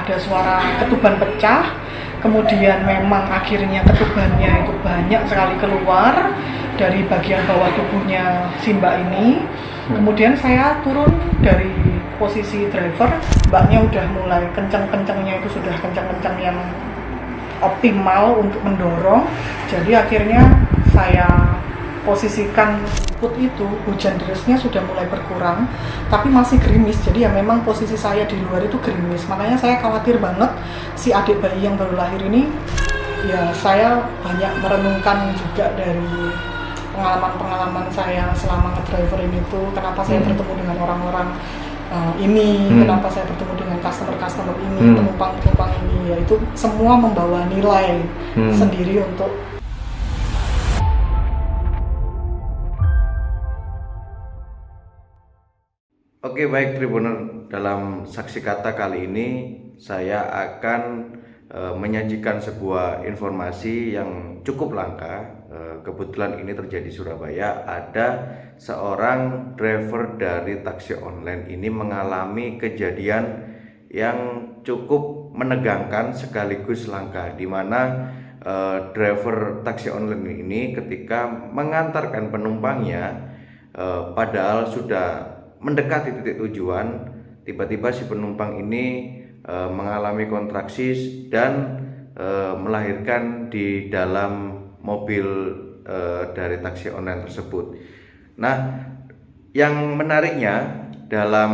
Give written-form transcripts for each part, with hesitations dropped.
ada suara ketuban pecah, kemudian memang akhirnya ketubannya itu banyak sekali keluar dari bagian bawah tubuhnya si mbak ini. Kemudian saya turun dari posisi driver, mbaknya udah mulai kencang-kencangnya, itu sudah kencang-kencang yang optimal untuk mendorong. Jadi akhirnya saya posisikan put itu, hujan derasnya sudah mulai berkurang tapi masih gerimis, jadi ya memang posisi saya di luar itu gerimis. Makanya saya khawatir banget si adik bayi yang baru lahir ini. Ya saya banyak merenungkan juga dari pengalaman-pengalaman saya selama nge-driver ini tuh, kenapa saya bertemu dengan orang-orang ini, kenapa saya bertemu dengan customer ini, penumpang ini, ya itu semua membawa nilai sendiri untuk. Oke, baik Tribuner, dalam saksi kata kali ini saya akan menyajikan sebuah informasi yang cukup langka. Kebetulan ini terjadi di Surabaya. Ada seorang driver dari taksi online ini mengalami kejadian yang cukup menegangkan sekaligus langka, di mana driver taksi online ini ketika mengantarkan penumpangnya, padahal sudah mendekati titik tujuan, tiba-tiba si penumpang ini mengalami kontraksi dan melahirkan di dalam mobil dari taksi online tersebut. Nah, yang menariknya dalam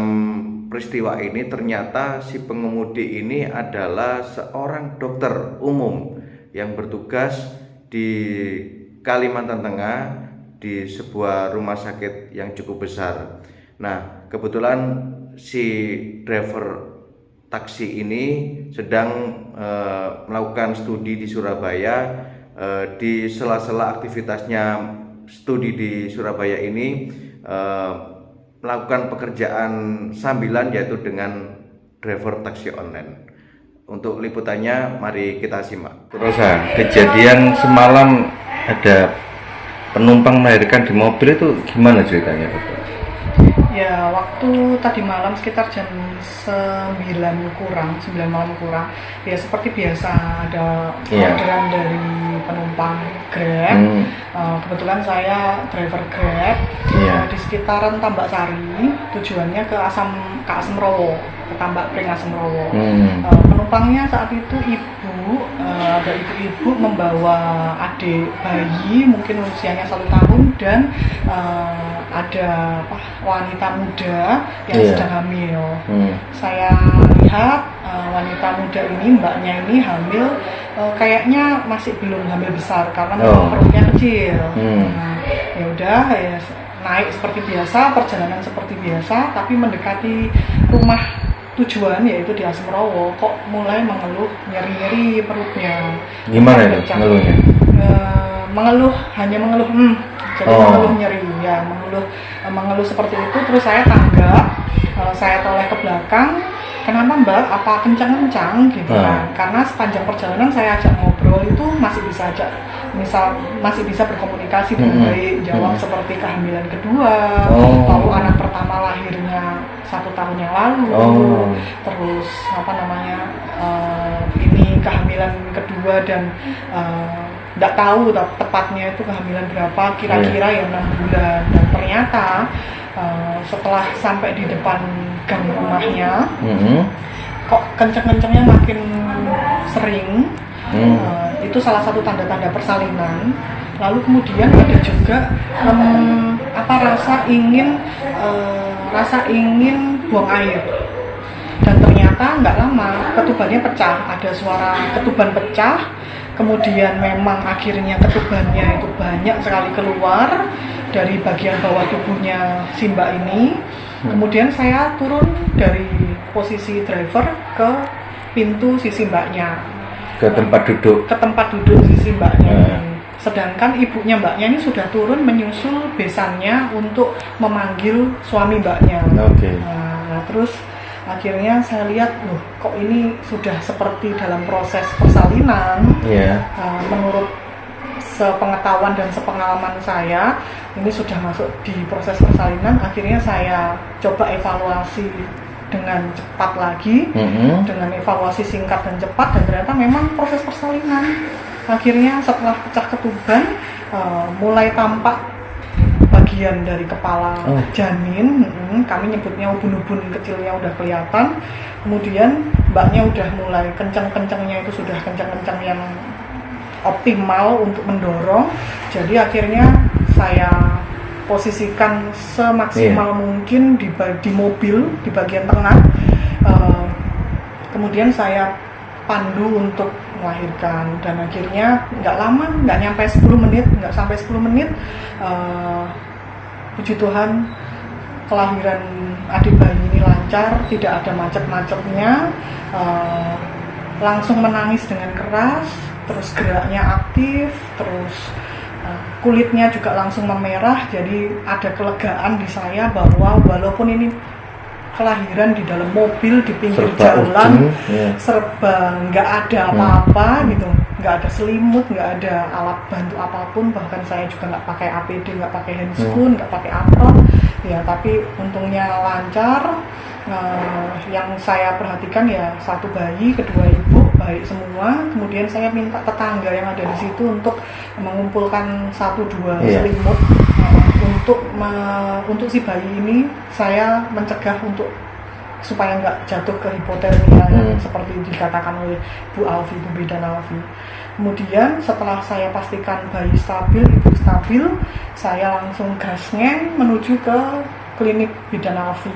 peristiwa ini ternyata si pengemudi ini adalah seorang dokter umum yang bertugas di Kalimantan Tengah di sebuah rumah sakit yang cukup besar. Nah, kebetulan si driver taksi ini sedang melakukan studi di Surabaya. Di sela-sela aktivitasnya studi di Surabaya ini melakukan pekerjaan sambilan, yaitu dengan driver taksi online. Untuk liputannya mari kita simak. Rosa, kejadian semalam ada penumpang melahirkan di mobil itu gimana ceritanya? Ya, waktu tadi malam sekitar jam 9 malam kurang, ya seperti biasa ada orderan dari penumpang Grab. Kebetulan saya driver Grab di sekitaran Tambak Sari, tujuannya ke Asemrowo, ke Tambak Pring Asemrowo. Penumpangnya saat itu ada ibu membawa adik bayi, mungkin usianya 1 tahun, dan ada wanita muda yang sedang hamil. Saya lihat wanita muda ini, mbaknya ini hamil, kayaknya masih belum hamil besar karena memang perutnya kecil. Ya udah, ya naik seperti biasa, perjalanan seperti biasa, tapi mendekati rumah tujuan yaitu di Asemrowo kok mulai mengeluh nyeri-nyeri perutnya. Gimana itu mengeluhnya? Hanya mengeluh jadi mengeluh nyeri, ya mengeluh seperti itu. Terus saya tanggap, saya toleh ke belakang, kenapa mbak, apa kencang-kencang gitu kan. Karena sepanjang perjalanan saya ajak ngobrol itu masih bisa berkomunikasi dengan baik, jawab seperti kehamilan kedua, lalu anak pertama lahirnya 1 tahun yang lalu, terus ini kehamilan kedua dan nggak tahu tepatnya itu kehamilan berapa, kira-kira ya 6 bulan. Dan ternyata setelah sampai di depan gang rumahnya, kok kenceng-kencengnya makin sering. Itu salah satu tanda-tanda persalinan. Lalu kemudian ada juga rasa ingin buang air. Dan ternyata nggak lama ketubannya pecah, ada suara ketuban pecah. Kemudian memang akhirnya ketubannya itu banyak sekali keluar dari bagian bawah tubuhnya si mbak ini. Kemudian saya turun dari posisi driver ke pintu sisi mbaknya, ke tempat duduk sisi mbaknya. Sedangkan ibunya mbaknya ini sudah turun menyusul besannya untuk memanggil suami mbaknya. Nah, terus akhirnya saya lihat, loh kok ini sudah seperti dalam proses persalinan. Menurut sepengetahuan dan sepengalaman saya, ini sudah masuk di proses persalinan. Akhirnya saya coba evaluasi dengan cepat lagi, dengan evaluasi singkat dan cepat, dan ternyata memang proses persalinan. Akhirnya setelah pecah ketuban, mulai tampak bagian dari kepala janin, kami nyebutnya ubun-ubun kecilnya udah kelihatan. Kemudian mbaknya udah mulai kencang-kencangnya, itu sudah kencang-kencang yang optimal untuk mendorong. Jadi akhirnya saya posisikan semaksimal mungkin di mobil di bagian tengah. Kemudian saya pandu untuk melahirkan, dan akhirnya nggak lama, nggak nyampe 10 menit, nggak sampai 10 menit, puji Tuhan kelahiran adik bayi ini lancar, tidak ada macet-macetnya, langsung menangis dengan keras, terus geraknya aktif, terus kulitnya juga langsung memerah. Jadi ada kelegaan di saya bahwa walaupun ini kelahiran di dalam mobil di pinggir jalan, serba nggak ada apa-apa gitu, nggak ada selimut, nggak ada alat bantu apapun, bahkan saya juga nggak pakai APD, nggak pakai handscoon, nggak pakai apron, ya tapi untungnya lancar. Yang saya perhatikan ya satu bayi, kedua ibu baik semua. Kemudian saya minta tetangga yang ada di situ untuk mengumpulkan 1-2 selimut untuk si bayi ini. Saya mencegah supaya nggak jatuh ke hipotermia yang seperti dikatakan oleh Bu Bidan Alfi. Kemudian setelah saya pastikan bayi stabil, ibu stabil, saya langsung gasngeng menuju ke klinik Bidan Alfi.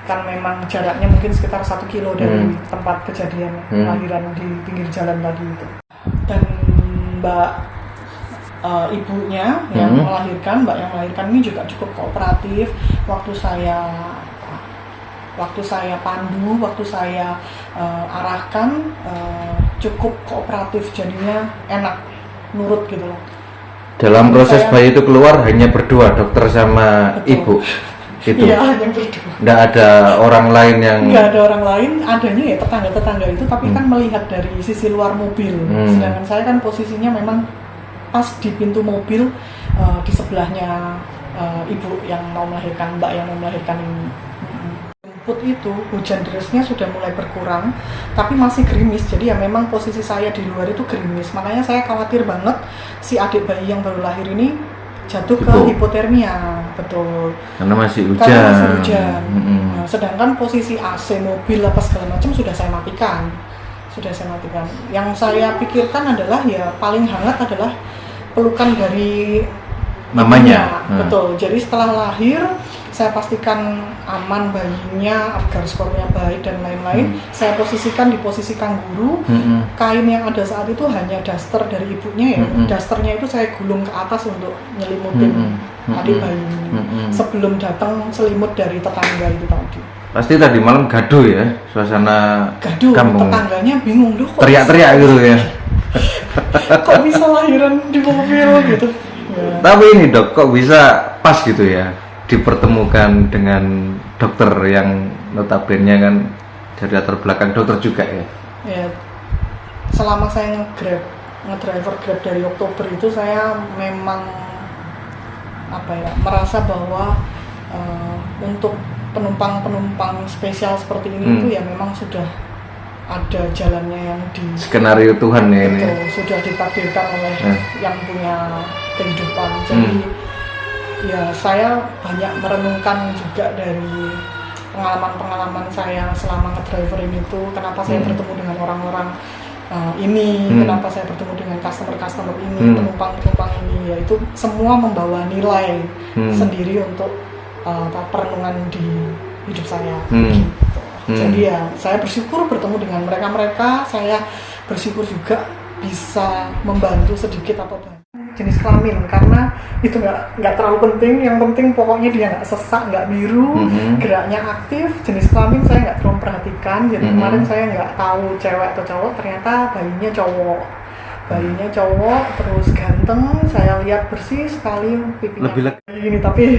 Kan memang jaraknya mungkin sekitar 1 kilo dari tempat kejadian lahiran di pinggir jalan tadi itu. Dan ibunya yang melahirkan, mbak yang melahirkan ini juga cukup kooperatif. Waktu saya pandu, waktu saya arahkan, cukup kooperatif, jadinya enak, nurut gitu loh. Dalam proses bayi itu keluar hanya berdua, dokter sama ibu. Gitu. Iya, yang berdua. Nggak ada orang lain yang... Nggak ada orang lain, adanya ya tetangga-tetangga itu, tapi kan melihat dari sisi luar mobil. Sedangkan saya kan posisinya memang pas di pintu mobil, di sebelahnya ibu yang mau melahirkan, mbak yang mau melahirkan ini. Jemput itu, hujan derasnya sudah mulai berkurang, tapi masih gerimis. Jadi ya memang posisi saya di luar itu gerimis. Makanya saya khawatir banget si adik bayi yang baru lahir ini jatuh ke hipotermia, betul. Karena masih hujan. Nah, sedangkan posisi AC mobil apa segala macam sudah saya matikan. Yang saya pikirkan adalah ya paling hangat adalah pelukan dari mamanya. Betul. Jadi setelah lahir saya pastikan aman bayinya, agar skornya baik dan lain-lain. Saya posisikan di posisi kangguru. Kain yang ada saat itu hanya daster dari ibunya ya. Dasternya itu saya gulung ke atas untuk nyelimutin adik bayi ini. Sebelum datang selimut dari tetangga itu tadi. Pasti tadi malam gaduh ya, suasana gaduh, kampung. Tetangganya bingung loh, teriak-teriak gitu ya. Kok bisa lahiran di mobil gitu. Ya. Tapi ini dok, kok bisa pas gitu ya dipertemukan dengan dokter yang notabene kan dari latar belakang dokter juga ya? Ya, selama saya ngedriver Grab dari Oktober itu saya memang merasa bahwa untuk penumpang spesial seperti ini itu ya memang sudah ada jalannya yang skenario Tuhan ya ini. Sudah ditakdirkan oleh yang punya kehidupan. Jadi ya saya banyak merenungkan juga dari pengalaman saya selama ngedriver ini tuh, kenapa saya bertemu dengan orang-orang ini, kenapa saya bertemu dengan customer ini, penumpang ini, yaitu semua membawa nilai sendiri untuk perenungan di hidup saya. Gitu. Jadi ya saya bersyukur bertemu dengan mereka, saya bersyukur juga bisa membantu sedikit atau banyak jenis kelamin, karena itu nggak terlalu penting. Yang penting pokoknya dia nggak sesak, nggak biru, geraknya aktif. Jenis kelamin saya nggak terlalu perhatikan. Jadi kemarin saya nggak tahu cewek atau cowok, ternyata bayinya cowok, terus ganteng. Saya lihat bersih sekali pipinya ini, tapi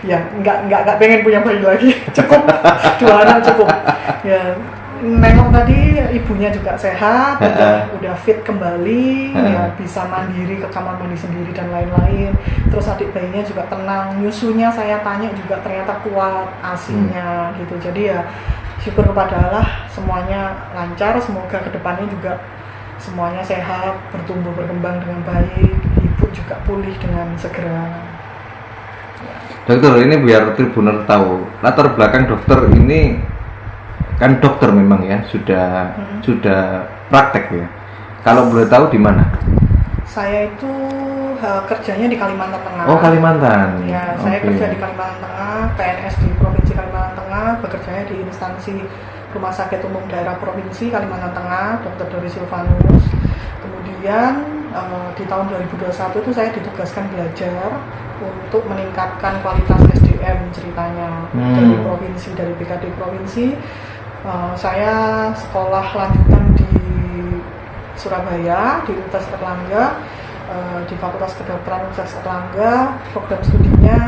ya nggak pengen punya bayi lagi. Cukup 2 anak cukup. Ya nengok tadi ibunya juga sehat, udah fit kembali, ya bisa mandiri ke kamar mandi sendiri dan lain-lain. Terus adik bayinya juga tenang, nyusunya saya tanya juga ternyata kuat, ASI-nya gitu. Jadi ya syukur kepada Allah semuanya lancar, semoga kedepannya juga semuanya sehat, bertumbuh berkembang dengan baik, ibu juga pulih dengan segera. Dokter, ini biar Tribuner tahu latar belakang dokter ini, kan dokter memang ya, sudah praktek ya. Kalau boleh tahu di mana? Saya itu kerjanya di Kalimantan Tengah. Oh, Kalimantan. Ya, saya kerja di Kalimantan Tengah, PNS di Provinsi Kalimantan Tengah, bekerjanya di instansi Rumah Sakit Umum Daerah Provinsi Kalimantan Tengah, Dr. Dori Silvanus. Kemudian di tahun 2021 itu saya ditugaskan belajar untuk meningkatkan kualitas SDM ceritanya dari provinsi, dari BKD provinsi. Saya sekolah lanjutan di Surabaya, di Universitas Erlangga, di Fakultas Kedokteran Universitas Erlangga. Program studinya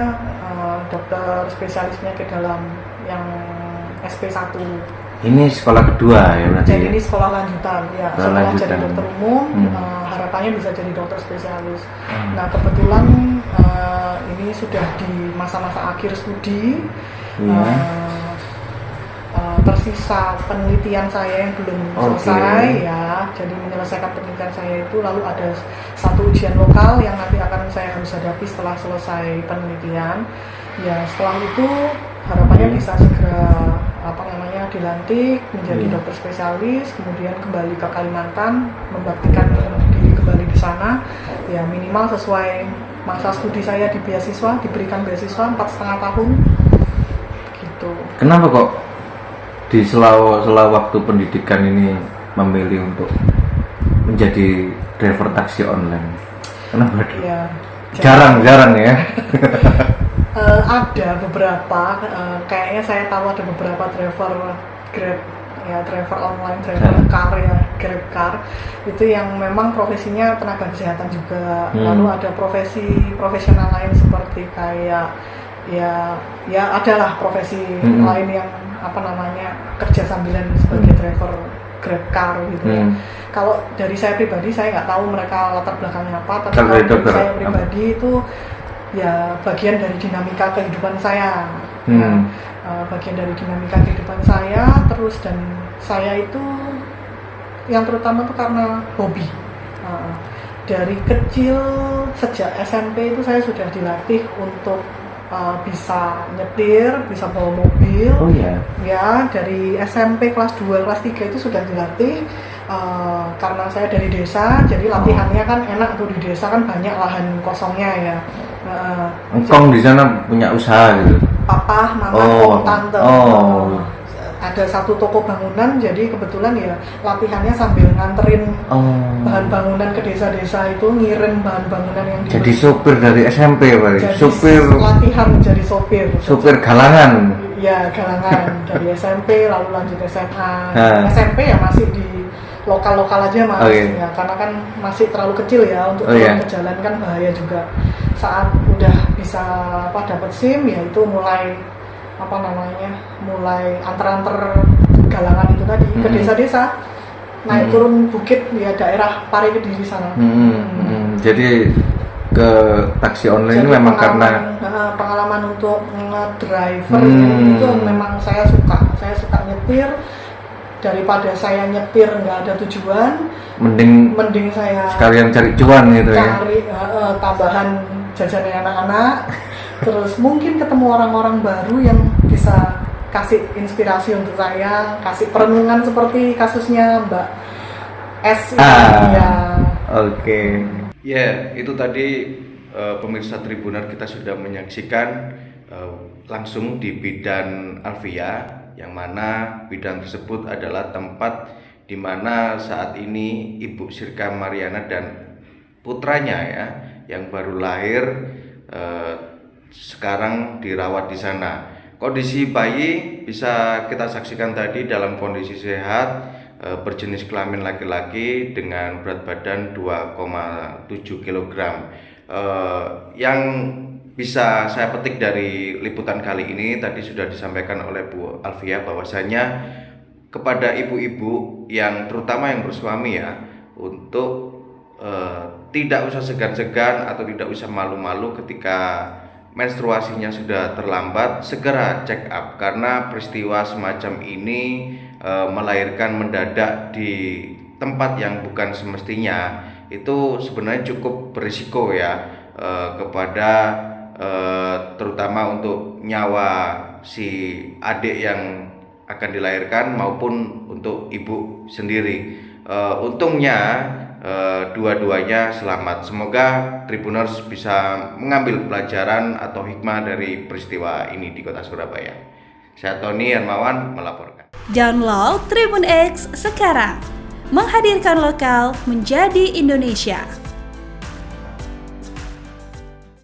dokter spesialis penyakit dalam yang SP1. Ini sekolah kedua ya berarti? Jadi ya? ini sekolah lanjutan, ya. Setelah lanjutan. jadi dokter umum, harapannya bisa jadi dokter spesialis. Nah, kebetulan ini sudah di masa-masa akhir studi. Tersisa penelitian saya yang belum selesai, ya. Jadi menyelesaikan penelitian saya itu, lalu ada satu ujian lokal yang nanti akan saya harus hadapi setelah selesai penelitian. Ya, setelah itu harapannya bisa segera dilantik menjadi dokter spesialis, kemudian kembali ke Kalimantan, membaktikan diri kembali di sana. Ya, minimal sesuai masa studi saya di beasiswa, diberikan beasiswa 4,5 tahun. Gitu. Kenapa kok di sela waktu pendidikan ini memilih untuk menjadi driver taksi online? Kenapa? Ya, jarang ya. Ada beberapa, kayaknya saya tahu ada beberapa driver Grab, ya, driver online, driver car, ya, Grab car, itu yang memang profesinya tenaga kesehatan juga. Lalu ada profesional lain seperti kayak ya adalah profesi lain yang kerja sambilan sebagai driver Grab car gitu ya. Kalau dari saya pribadi, saya nggak tahu mereka latar belakangnya apa, tapi kalau dari saya pribadi itu ya bagian dari dinamika kehidupan saya. Bagian dari dinamika kehidupan saya terus, dan saya itu yang terutama tuh karena hobi. Dari kecil, sejak SMP itu saya sudah dilatih untuk bisa nyetir, bisa bawa mobil. Oh iya. Ya, dari SMP kelas 2, kelas 3 itu sudah dilatih. Karena saya dari desa, jadi latihannya kan enak tuh, di desa kan banyak lahan kosongnya ya. Engkong di sana punya usaha gitu? Papa, mama, om, tante. Ada satu toko bangunan, jadi kebetulan ya latihannya sambil nganterin bahan bangunan ke desa-desa itu, ngirim bahan bangunan yang jadi sopir dari SMP Pak? Jadi sopir latihan jadi sopir. Sopir galangan? Ya, galangan dari SMP lalu lanjut SMA. SMP ya masih di lokal-lokal aja Mas, ya, karena kan masih terlalu kecil ya untuk turun ke jalan, kan bahaya juga. Saat udah bisa dapat SIM, ya itu mulai mulai antar-antar galangan itu tadi ke desa-desa, naik turun bukit ya, daerah Pare Kediri sana. Jadi ke taksi online ini memang karena pengalaman untuk nge-driver itu memang saya suka nyetir. Daripada saya nyetir nggak ada tujuan, mending saya sekalian cari cuan gitu ya, cari tambahan jajannya anak-anak. Terus mungkin ketemu orang-orang baru yang bisa kasih inspirasi untuk saya, kasih perenungan seperti kasusnya Mbak S ini. Ya, itu tadi pemirsa Tribuner, kita sudah menyaksikan langsung di bidan Alvia, yang mana bidan tersebut adalah tempat di mana saat ini Ibu Sirka Mariana dan putranya ya yang baru lahir sekarang dirawat di sana. Kondisi bayi bisa kita saksikan tadi dalam kondisi sehat, berjenis kelamin laki-laki dengan berat badan 2,7 kg. Yang bisa saya petik dari liputan kali ini tadi sudah disampaikan oleh Bu Alvia bahwasanya kepada ibu-ibu yang terutama yang bersuami ya, untuk tidak usah segan-segan atau tidak usah malu-malu ketika menstruasinya sudah terlambat, segera check up karena peristiwa semacam ini melahirkan mendadak di tempat yang bukan semestinya itu sebenarnya cukup berisiko ya kepada terutama untuk nyawa si adik yang akan dilahirkan maupun untuk ibu sendiri. Untungnya dua-duanya selamat. Semoga Tribuners bisa mengambil pelajaran atau hikmah dari peristiwa ini di Kota Surabaya. Saya Tony Hermawan melaporkan. Download Tribun X sekarang, menghadirkan lokal menjadi Indonesia.